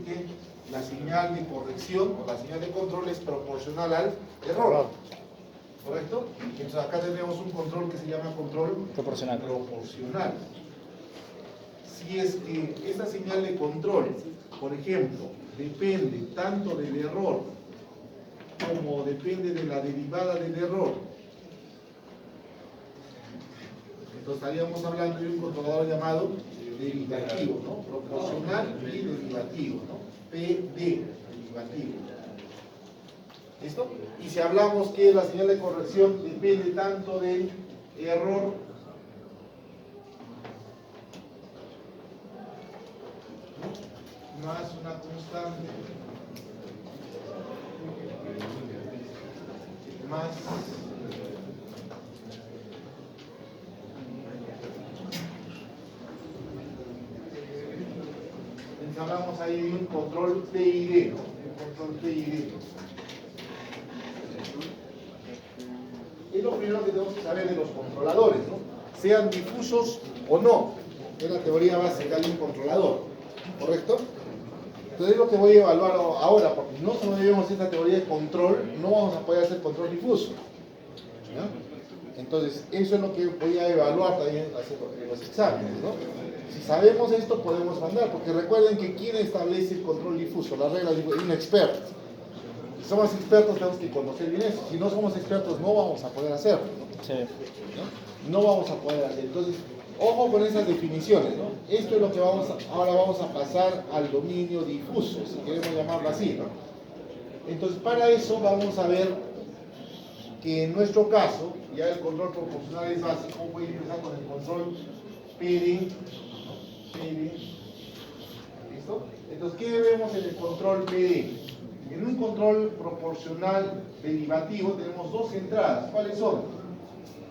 que la señal de corrección o la señal de control es proporcional al error. ¿Correcto? Entonces acá tenemos un control que se llama control Proporcional. Si es que esta señal de control, por ejemplo, depende tanto del error como depende de la derivada del error, entonces estaríamos hablando de un controlador llamado derivativo, ¿no? Proporcional y derivativo, ¿no? PD, derivativo. ¿Listo? Y si hablamos que la señal de corrección depende tanto del error más una constante más hablamos ahí de un control PID, ¿no? Un control PID. Es lo primero que tenemos que saber de los controladores, ¿no? Sean difusos o no. Es la teoría básica de un controlador, ¿correcto? Entonces es lo que voy a evaluar ahora, porque no solo debemos esta teoría de control, no vamos a poder hacer control difuso, ¿ya? Entonces eso es lo que voy a evaluar también en los exámenes, ¿no? Si sabemos esto podemos mandar, porque recuerden que ¿quién establece el control difuso? Las reglas de un experto. Si somos expertos tenemos que conocer bien eso. Si no somos expertos no vamos a poder hacerlo, ¿no? Sí. ¿No? No vamos a poder hacer. Entonces, ojo con esas definiciones, ¿no? Esto es lo que ahora vamos a pasar al dominio difuso, si queremos llamarlo así, ¿no? Entonces, para eso vamos a ver que en nuestro caso, ya el control proporcional es básico. Voy a empezar con el control PD. ¿Listo? Entonces, ¿qué vemos en el control PD? En un control proporcional derivativo tenemos dos entradas. ¿Cuáles son?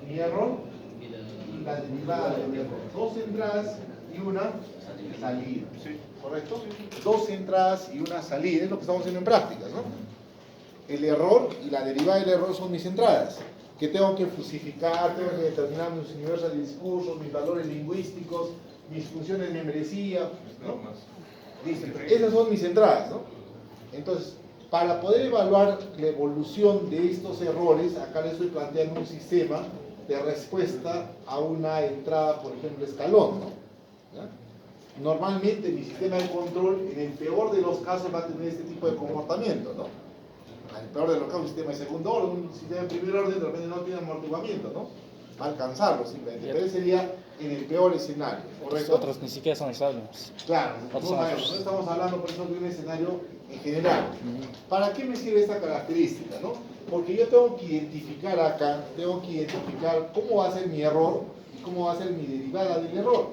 Mi error y la derivada del error. Dos entradas y una salida. ¿Correcto? Dos entradas y una salida. Es lo que estamos haciendo en prácticas, ¿no? El error y la derivada del error son mis entradas, que tengo que fusificar, tengo que determinar mis universos de discursos, mis valores lingüísticos, mis funciones de membresía, ¿no? Listo. Esas son mis entradas, ¿no? Entonces, para poder evaluar la evolución de estos errores, acá les estoy planteando un sistema de respuesta a una entrada, por ejemplo, escalón, ¿no? ¿Ya? Normalmente mi sistema de control, en el peor de los casos, va a tener este tipo de comportamiento, ¿no? En el peor de los casos, un sistema de segundo orden, un sistema de primer orden, de repente no tiene amortiguamiento, ¿no? Va a alcanzarlo simplemente, pero ese sería en el peor escenario, ¿correcto? Otros ni siquiera son estables. Claro, no estamos hablando por eso de un escenario en general. ¿Para qué me sirve esta característica, no? Porque yo tengo que identificar acá, tengo que identificar cómo va a ser mi error y cómo va a ser mi derivada del error.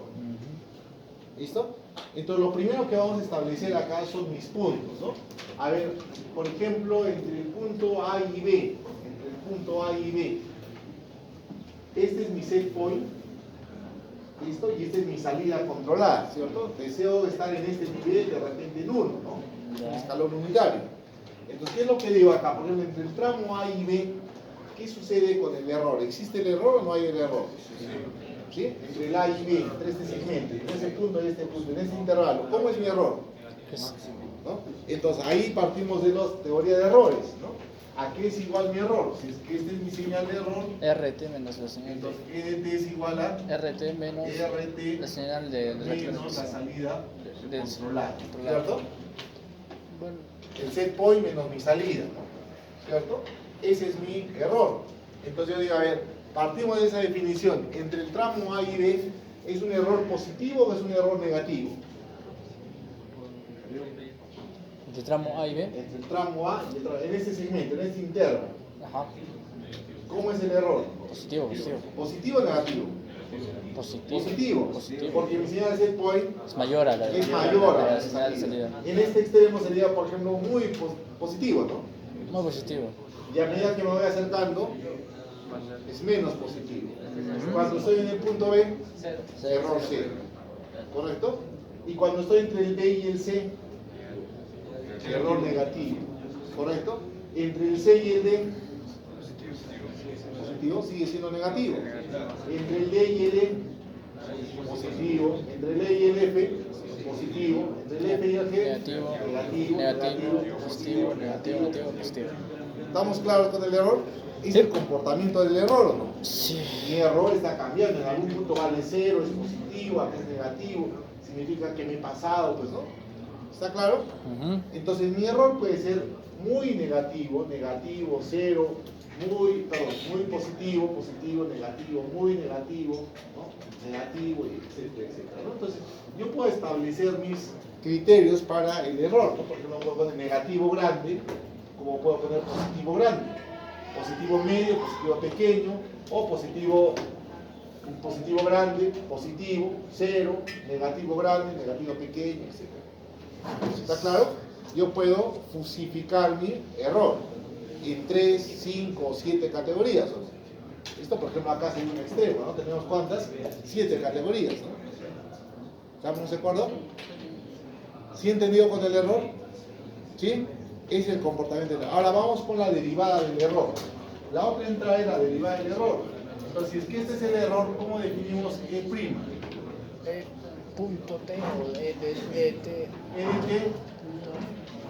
¿Listo? Entonces lo primero que vamos a establecer acá son mis puntos, ¿no? A ver, por ejemplo, entre el punto A y B, este es mi set point, ¿listo? Y esta es mi salida controlada, ¿cierto? Deseo estar en este nivel, de repente en 1, ¿no? Un escalón unitario. Entonces, ¿qué es lo que digo acá? Por ejemplo, entre el tramo A y B, ¿qué sucede con el error? ¿Existe el error o no hay el error? ¿Sí? Entre el A y B, entre este segmento, entre ese punto y este punto, en ese intervalo, ¿cómo es mi error? ¿No? Entonces, ahí partimos de la teoría de errores, ¿no? ¿A qué es igual mi error? Si es que esta es mi señal de error, RT menos la señal entonces EDT es igual a RT menos RT la señal de menos la salida del controlada, controlado. ¿cierto? Bueno, El set point menos mi salida, ¿no? ¿Cierto? Ese es mi error. Entonces yo digo, a ver, partimos de esa definición. Entre el tramo A y B, ¿es un error positivo o es un error negativo? entre tramo A y B. Entre el tramo A y el tramo, en este segmento, en este intervalo. Ajá. ¿Cómo es el error? Positivo. ¿Positivo o negativo? Positivo. Porque mi señal de set point Es mayor a la la señal de salida. En este extremo sería, por ejemplo, muy positivo, ¿no? Muy positivo. Y a medida que me voy acercando, es menos positivo. Cuando estoy en el punto B, error 0. ¿Correcto? Y cuando estoy entre el B y el C, error negativo. ¿Correcto? Entre el C y el D, positivo, sigue siendo negativo. Entre el D y el E, positivo. Entre el E y el F, positivo, entre el F y el G, Negativo, negativo, negativo, positivo, negativo, negativo, positivo. ¿Estamos claros con el error? ¿Es el comportamiento del error o no? Sí. Mi error está cambiando, en algún punto vale 0, es positivo, acá es negativo, significa que me he pasado, pues no. ¿Está claro? Entonces mi error puede ser muy negativo, negativo, 0, muy positivo, positivo, negativo, muy negativo, ¿no? Negativo, etcétera, etcétera, ¿no? Entonces yo puedo establecer mis criterios para el error, ¿no? Porque no puedo poner negativo grande, como puedo poner positivo grande, positivo medio, positivo pequeño, o positivo grande, positivo, 0, negativo grande, negativo pequeño, etc. ¿Está claro? Yo puedo fusificar mi error en 3, 5 o 7 categorías. Esto, por ejemplo, acá sería un extremo, ¿no? Tenemos ¿cuántas? 7 categorías, ¿no? ¿Estamos de acuerdo? ¿Sí entendido con el error? ¿Sí? Es el comportamiento del error. Ahora vamos con la derivada del error. La otra entrada es la derivada del error. Entonces, si es que este es el err'or, ¿cómo definimos E'? Punto T o ET. ET menos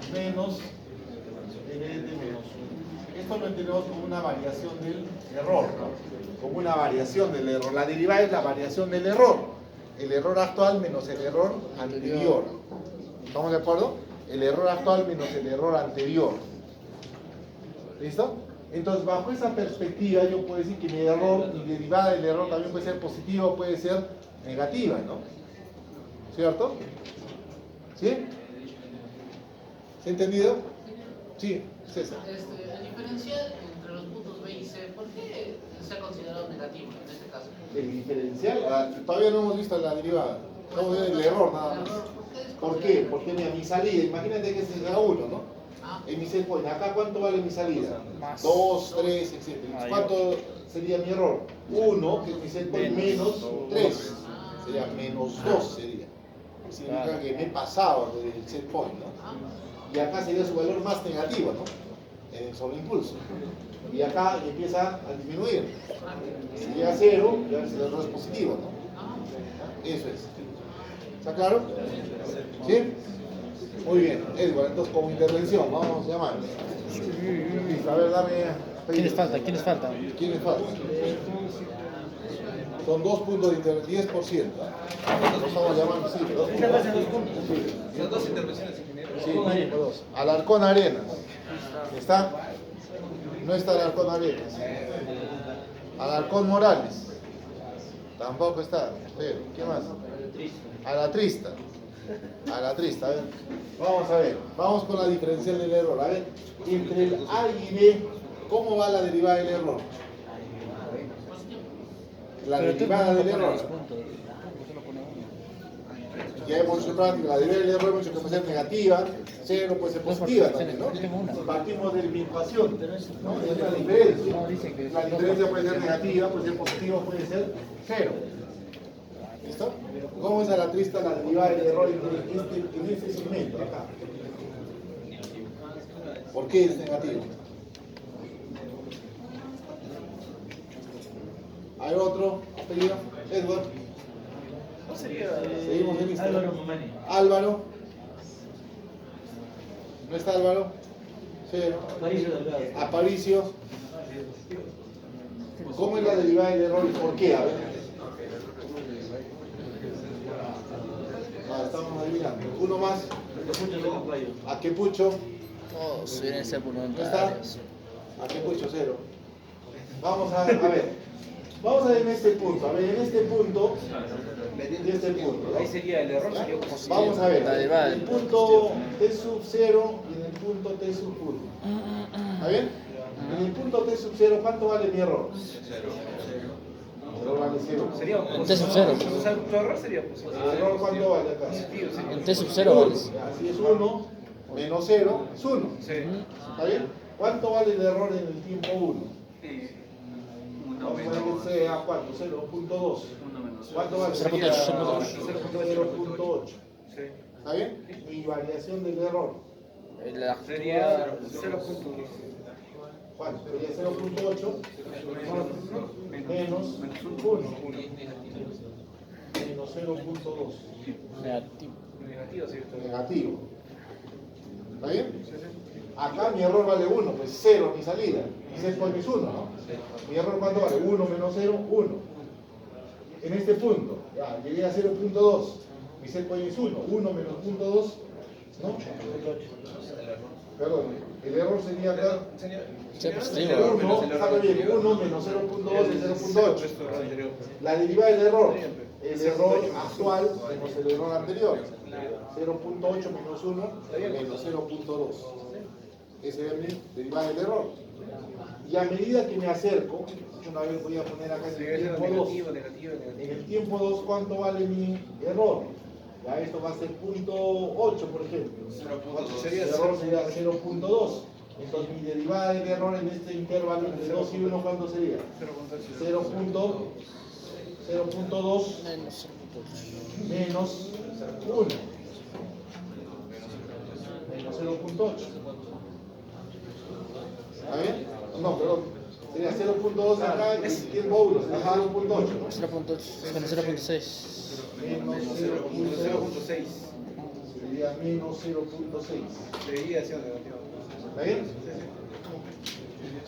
ET menos 1. Esto lo entendemos como una variación del error, ¿no? Como una variación del error. La derivada es la variación del error. El error actual menos el error anterior. ¿Estamos de acuerdo? El error actual menos el error anterior. ¿Listo? Entonces, bajo esa perspectiva, yo puedo decir que mi error, mi derivada del error también puede ser positiva o puede ser negativa, ¿no? ¿Cierto? ¿Sí? ¿Se ha entendido? Sí, César. El diferencial entre los puntos B y C, ¿por qué se ha considerado negativo en este caso? El diferencial, todavía no hemos visto la derivada. Estamos viendo el error nada más. ¿Por qué? Porque mira, mi salida, imagínate que este sea 1, ¿no? En mi set point, acá ¿cuánto vale mi salida? 2, 3, etc. ¿Cuánto sería mi error? 1, que es mi set point, menos 3. Sería menos 2, sería. Significa que me he pasado del set point, ¿no? Y acá sería su valor más negativo, ¿no? En el sobreimpulso. Y acá empieza a disminuir. Si llega a 0, ya el error es positivo, ¿no? Eso es. ¿Está claro? ¿Sí? Muy bien, Edward, entonces como intervención, vamos a llamar. Listo, a ver, dame. ¿Quiénes faltan? ¿Quiénes faltan? ¿Quiénes faltan? Son 2 puntos de intervención, 10%. Lo estamos llamando, sí. 2 puntos. Sí. Son dos intervenciones, ingeniero. Sí, Alarcón Arenas. ¿Está? No está Alarcón Arenas. Alarcón Morales. Tampoco está. ¿Qué más? A la Trista. A la Trista, a ver. Vamos a ver. Vamos con la diferencial del error. A ver, entre el A y B, ¿cómo va la derivada del error? La derivada del error. Ya hemos hecho práctica, la derivada del error hemos dicho que puede ser negativa, 0 puede ser positiva también, ¿no? Partimos de la ecuación, ¿no? Es la diferencia. La diferencia puede ser negativa, puede ser positiva, puede ser 0. ¿Listo? ¿Cómo es a la Trista la derivada del error en este segmento acá? ¿Por qué es negativo? ¿Hay otro apellido? Edward. Seguimos en lista. Álvaro. ¿No está Álvaro? Cero. Aparicio. ¿Cómo es la derivada del error y por qué? A ver. Estamos adivinando. Uno más. Aquepucho. Todos vienen a ser ¿No está? voluntarios. Aquepucho, 0. Vamos a ver. Vamos a ver en este punto. A ver, en este punto. ¿No? Ahí sería el error, sería positivo. Vamos a ver. La derivada En el punto T sub 0 y en el punto T sub 1. ¿Está bien? En el punto T sub 0, ¿cuánto vale mi error? 0. Error vale 0. Sería En T sub 0. O sea, tu error sería positivo. ¿El error cuánto vale acá? Positivo, sería. En T sub 0 vale. Así es 1 menos 0 es 1. Sí. ¿Está bien? ¿Cuánto vale el error en el tiempo 1? Vamos a ver que sea ¿cuánto? 0.2. ¿Cuánto vale? 0.8. 0.8. Sí. ¿Está bien? Y variación del error. Sería 0.2. ¿Cuánto? Sería 0.8 menos 1. Menos 0.2. Negativo. Negativo, ¿cierto? Negativo. ¿Está bien? Sí, sí. Acá mi error vale 1, pues 0 mi salida. Mi set point es 1, ¿no? Mi error ¿cuánto vale? 1 menos 0, 1. En este punto, ya, llegué a 0.2. Mi set point es 1. 1 menos 0.2, ¿no? Perdón, el error sería acá. Sí, pues, sí, 1, sabe bien, 1 menos 0.2 es 0.8. La derivada del error, el error actual menos el error anterior. 0.8 menos 1 menos 0.2. Esa es mi derivada del error. Y a medida que me acerco, una vez voy a poner acá en el tiempo 2. En el tiempo 2, ¿cuánto vale mi error? Ya esto va a ser 0.8, por ejemplo. El error sería 0.2. Entonces mi derivada del error en este intervalo entre 2 y 1, ¿cuánto sería? 0.2 menos 1 menos 0.8. ¿Está bien? No, perdón. Sería 0.2 acá y el tiempo 1 sería 0.8, ¿no? 0.6. Menos 0.6 sería menos 0.6. ¿Está bien?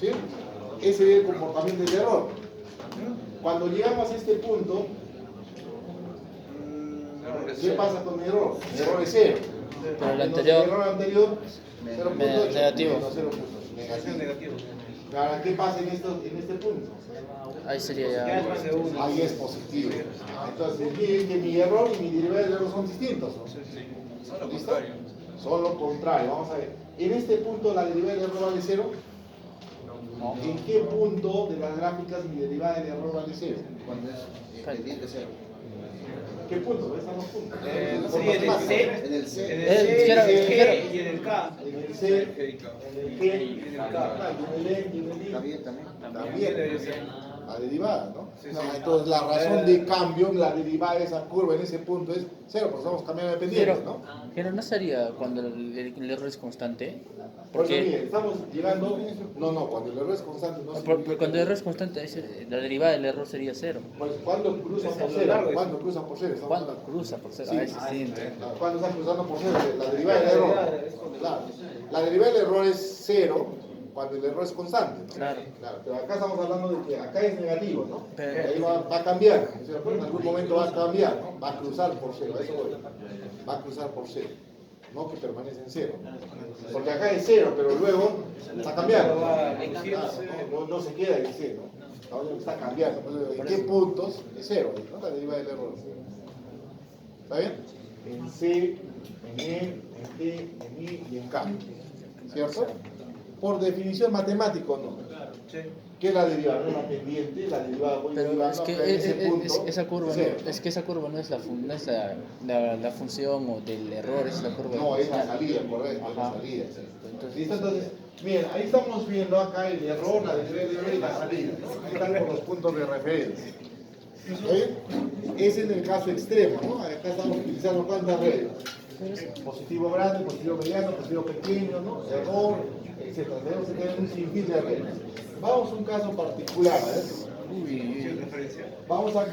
¿Sí? Ese es el comportamiento del error. Cuando llegamos a este punto, ¿qué pasa con mi error? El error es 0. Pero el Entonces, anterior, el error anterior, 0.8. negativo. Menos 0.8. Negativo. Ahora, ¿qué pasa en este punto? ahí sería ya. Ahí es positivo. Entonces, miren que mi error y mi derivada del error son distintos, ¿no? Son lo ¿Listo? contrario. Son lo contrario. Vamos a ver. En este punto, ¿la derivada del error vale 0? ¿En qué punto de las gráficas mi derivada del error vale 0? Cuando es pendiente cero. ¿Qué punto? Están los puntos. Sí, en el C, En el C. en el El C, quiero- en el quiero- G y en el K. En el C, en el G, en el K, y en el E, y en el I. También. También debería ser. la derivada, ¿no? Sí, No, sí. entonces la razón de cambio, la derivada de esa curva en ese punto es 0, porque estamos cambiando de pendientes, ¿no? Pero no sería cuando el error es constante. Porque mire, Porque estamos llegando, no, cuando el error es constante, no significa cuando que- el error es constante, la derivada del error sería 0. Pues cuando cruza por 0, cuando cruza por 0, estamos Cuando hablando. cruza por 0. Sí. Ahí sí, sí. Cuando está cruzando por 0, la derivada del error. Claro. La derivada del error es 0 cuando el error es constante, ¿no? Claro. Claro, pero acá estamos hablando de que acá es negativo, ¿no? Pero- Ahí va a cambiar, ¿no es cierto? En algún momento va a cambiar, ¿no? Va a cruzar por 0, a eso voy. Va a cruzar por 0, no que permanece en 0. Porque acá es 0, pero luego está cambiando. No se queda en 0, ¿no? Ahora está cambiando. Entonces, ¿en qué puntos es 0? ¿No? La derivada del error. ¿Está bien? En C, en E, en T, en I y en K. ¿Cierto? Por definición matemático, no. ¿Qué es la derivada? No es la pendiente, la derivada voy Pero derivando es que acá en ese punto, esa curva cero. no, es que esa curva no es la función o del error, es la curva. No, es la inicial. salida, correcto, es la Ajá. salida. Sí. Entonces- ¿Listo? Entonces, miren, ahí estamos viendo acá el error, la derivada del error y la salida. Ahí están con los puntos de referencia. ¿Está bien? Es en el caso extremo, ¿no? Acá estamos utilizando cuántas reglas. Positivo grande, positivo mediano, positivo pequeño, ¿no? Error, etc. Tenemos que tener un sinfín de reglas. Vamos a un caso particular, Vamos a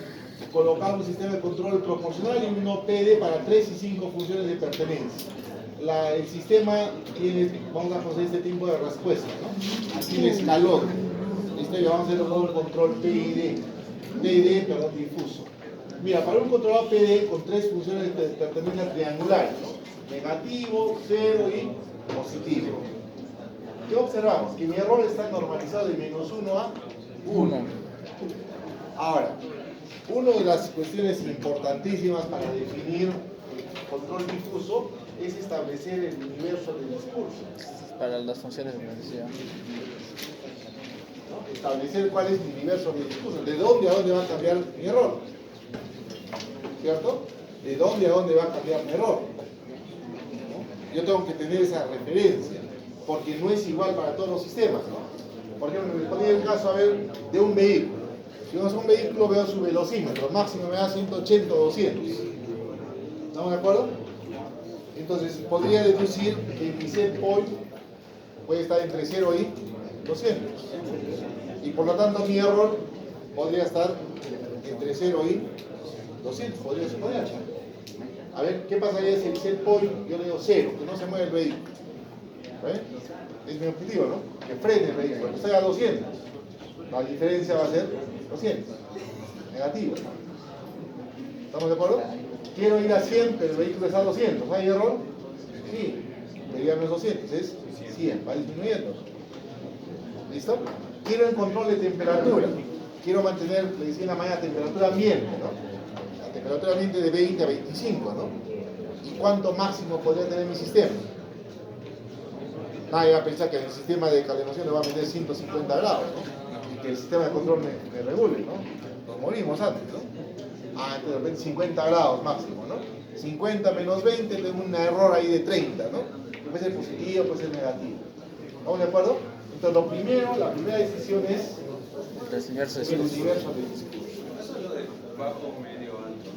colocar un sistema de control proporcional y un OPD para 3 y 5 funciones de pertenencia. El sistema tiene, vamos a hacer este tipo de respuesta, ¿no? Aquí el escalón. Esto ya vamos a hacer un control PID, perdón, difuso. Mira, para un control PD con 3 funciones de pertenencia triangulares, ¿no? Negativo, 0 y positivo. ¿Qué observamos? Que mi error está normalizado de -1 a 1. Ahora, una de las cuestiones importantísimas para definir el control difuso es establecer el universo del discurso. Para las funciones de organización. ¿No? Establecer cuál es mi universo del discurso, de dónde a dónde va a cambiar mi error. ¿Cierto? De dónde a dónde va a cambiar mi error. ¿No? Yo tengo que tener esa referencia, porque no es igual para todos los sistemas, ¿no? Por ejemplo, me ponía el caso, a ver, de un vehículo. Si vemos un vehículo, veo su velocímetro, máximo me da 180 o 200. ¿Estamos de acuerdo? Entonces, podría deducir que mi set point puede estar entre 0 y 200. Y por lo tanto, mi error podría estar entre 0 y 200. Podría ser. A ver, ¿qué pasaría si el set point yo le digo 0, que no se mueve el vehículo? ¿Vale? Es mi objetivo, ¿no? Que frene el vehículo, que salga a 200. La diferencia va a ser 200. Negativo. ¿Estamos de acuerdo? Quiero ir a 100, pero el vehículo está a 200. ¿Hay error? Sí. Debería no es 200, es 100. Va disminuyendo. ¿Listo? Quiero el control de temperatura. Quiero mantener, le decía en la mañana, temperatura ambiente, ¿no? La temperatura ambiente de 20 a 25, ¿no? ¿Y cuánto máximo podría tener mi sistema? Nadie va a pensar que el sistema de calefacción le va a meter 150 grados, ¿no? Y que el sistema de control me regule, ¿no? Nos morimos antes, ¿no? Entonces de repente 50 grados máximo, ¿no? 50 menos 20, tengo un error ahí de 30, ¿no? Puede ser positivo, puede ser negativo. ¿Estamos de acuerdo? Entonces lo primero, la primera decisión es El universo de el discurso. universo del discurso. Eso es lo de bajo, medio, alto.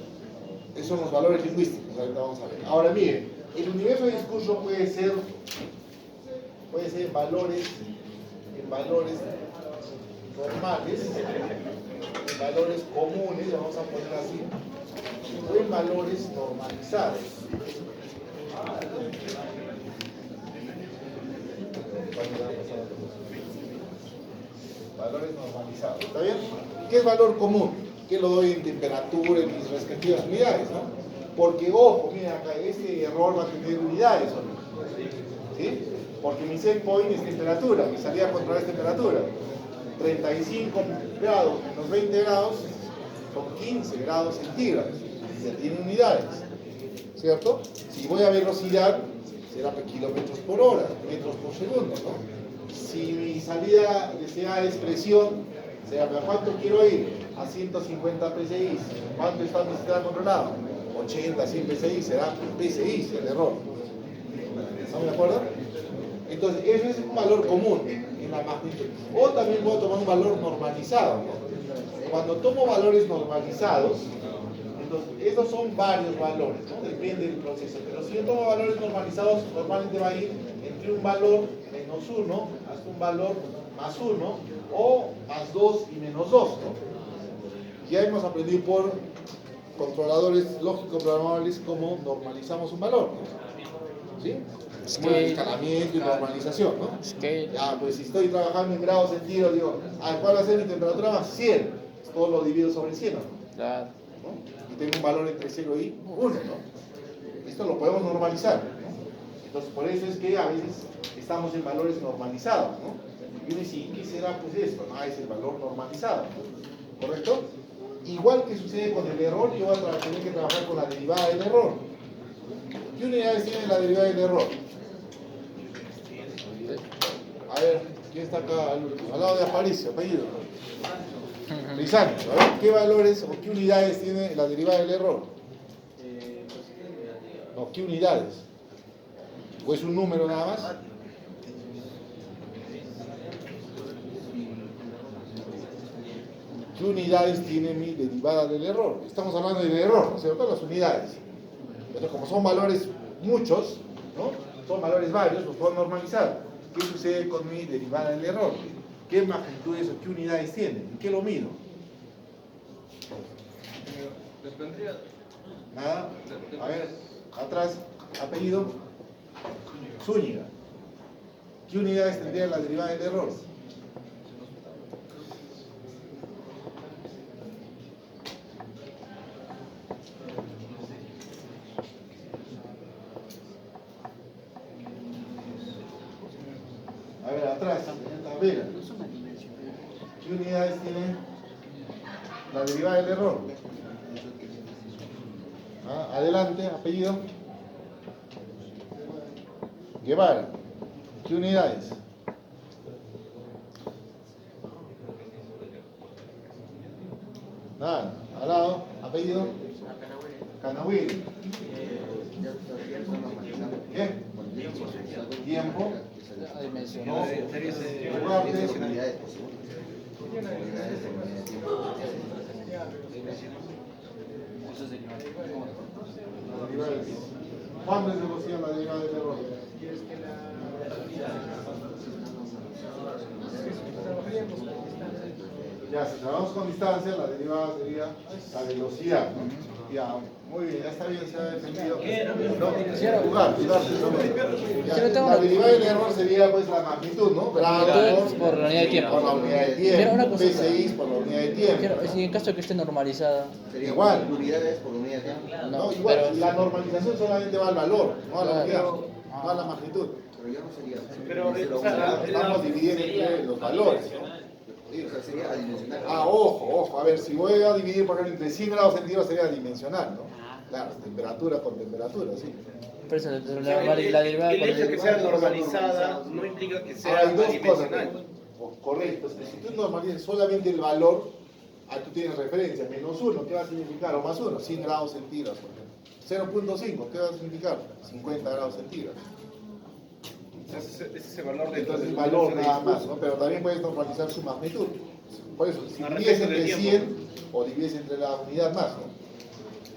Esos son los valores lingüísticos, ahorita vamos a ver. Ahora miren, el universo de discurso puede ser valores, en valores normales, en valores comunes, lo vamos a poner así, o en valores normalizados. Valores normalizados, ¿está bien? ¿Qué es valor común? Que lo doy en temperatura, en mis respectivas unidades, ¿no? Porque, ojo, miren acá, este error va a tener unidades, ¿o no? ¿Sí? Porque mi set point es temperatura, mi salida a controlar es temperatura. 35 grados menos 20 grados son 15 grados centígrados. Ya tiene unidades, ¿cierto? Si voy a velocidad, será kilómetros por hora, metros por segundo, ¿no? Si mi salida deseada es presión, será, ¿a cuánto quiero ir? A 150 PSI. ¿Cuánto está mi sistema controlado? 80, 100 PSI, será PSI, el error. ¿Estamos de acuerdo? Entonces, eso es un valor común en la magnitud. O también puedo tomar un valor normalizado, ¿no? Cuando tomo valores normalizados, entonces, estos son varios valores, ¿no? Depende del proceso. Pero si yo tomo valores normalizados, normalmente va a ir entre un valor menos 1 hasta un valor más 1 o más 2 y menos 2, ¿no? Ya hemos aprendido por controladores lógicos programables cómo normalizamos un valor, ¿no? ¿Sí? Scale. Escalamiento y normalización, ¿no? Scale. Ya, pues si estoy trabajando en grados centígrados, digo, ¿cuál va a ser mi temperatura más? 100. Todo lo divido sobre 100, ¿no? Claro. ¿No? Y tengo un valor entre 0 y 1, ¿no? Esto lo podemos normalizar, ¿no? Entonces, por eso es que a veces estamos en valores normalizados, ¿no? Y uno dice, ¿qué será pues esto? No, es el valor normalizado, ¿no? ¿Correcto? Igual que sucede con el error, yo voy a tener que trabajar con la derivada del error. ¿Qué unidades tiene la derivada del error? A ver, ¿quién está acá al lado de Aparicio? Apellido. Lizano, a ver, ¿qué valores o qué unidades tiene la derivada del error? No, ¿qué unidades? ¿O es un número nada más? ¿Qué unidades tiene mi derivada del error? Estamos hablando del error, ¿no es cierto? Las unidades. Entonces, como son valores muchos, ¿no? Son valores varios, los puedo normalizar. ¿Qué sucede con mi derivada del error? ¿Qué magnitudes o qué unidades tiene? ¿En qué lo mido? Dependría. Nada. A ver, atrás, apellido. Zúñiga. ¿Qué unidades tendría la derivada del error? A ver, atrás, a ver. ¿Qué unidades tiene la derivada del error? Adelante, apellido. Guevara. ¿Qué unidades? Nada. Al lado, apellido. Canahuil. ¿Qué? Tiempo. Dimensión. No. Lugar de- ¿Cuándo es negociar la derivada del error? Ya, si trabajamos con distancia, la derivada sería la velocidad, ¿no? Ya, muy bien, ya está bien, se ha defendido. Quiero- Jugar. La derivada del error sería pues la magnitud, ¿no? Magnitud por la unidad de tiempo. Por la unidad de Mira, una tiempo. consulta. PCI por la unidad de tiempo. Quiero, si en caso de que esté normalizada, Sería Igual. unidades por unidad de tiempo. No, igual, pero- la normalización solamente va al valor, no a la unidad, Claro. no a la magnitud. Pero ya no sería. Pero, sería o sea, Estamos dividiendo entre los valores, ¿no? sí, o sea, sería adimensional. Ojo, a ver, si voy a dividir, por ejemplo, entre 100 grados centígrados sería dimensional, ¿no? Claro, temperatura con temperatura, sí. por eso O la sea, derivada el con hecho de que sea normalizada no implica que sea Hay dos cosas, adimensional. correcto, es que si tú normalizas solamente el valor, tú tienes referencia, -1, ¿qué va a significar? O +1, 100 grados centígrados, por ejemplo. 0.5, ¿qué va a significar? 50 grados centígrados. Ese es ese valor de Entonces el valor nada más, ¿no? Pero también puedes normalizar su magnitud. Por eso, si divides entre 100 o divides entre la unidad más, ¿no?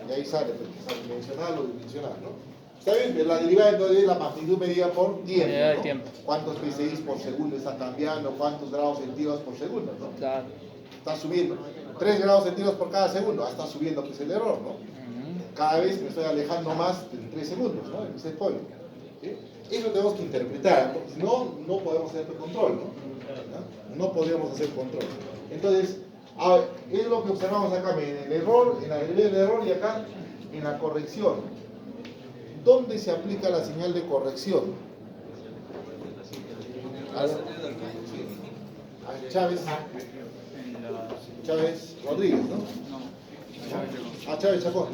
Y ahí sale, porque es dimensional o dimensional, ¿no? Está bien, la derivada entonces es la magnitud medida por tiempo, Unidad de ¿no? tiempo. ¿Cuántos PCI por segundo está cambiando? ¿Cuántos grados centígrados por segundo, no? Claro. Está subiendo. 3 grados centígrados por cada segundo, está subiendo pues el error, ¿no? Cada vez me estoy alejando más de 3 segundos, ¿no? En ese pollo. ¿Sí? Eso tenemos que interpretar, porque si no, no podemos hacer control, ¿no? No podemos hacer control. Entonces, a ver, es lo que observamos acá, en el error, en la derivada del error y acá en la corrección. ¿Dónde se aplica la señal de corrección? A ver, Chávez Rodríguez, ¿no? Chávez Chacón.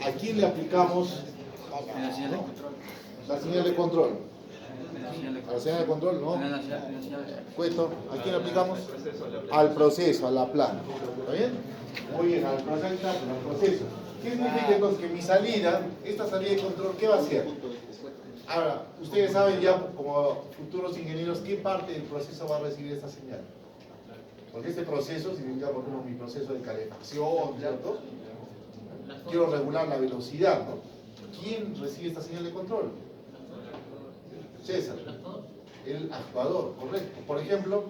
¿A quién le aplicamos la señal de control? A la señal de control, ¿no? Cueto, ¿a quién le aplicamos? Al proceso, a la planta. ¿Está bien? Muy bien, al proceso. ¿Qué significa entonces que mi salida, esta salida de control, qué va a hacer? Ahora, ustedes saben ya como futuros ingenieros qué parte del proceso va a recibir esta señal. Porque este proceso significa, por ejemplo, mi proceso de calefacción, ¿cierto? Quiero regular la velocidad, ¿no? ¿Quién recibe esta señal de control? César. El actuador, correcto. Por ejemplo,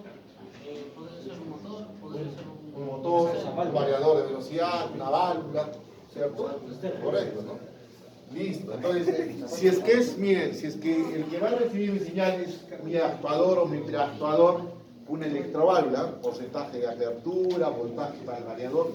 Puede ser un motor, puede ser un motor, un variador de velocidad, una válvula, ¿cierto? Correcto, ¿no? Listo. Entonces, si es que es, miren, si es que el que va a recibir mi señal es mi actuador o mi preactuador, una electroválvula, porcentaje de apertura, voltaje para el variador,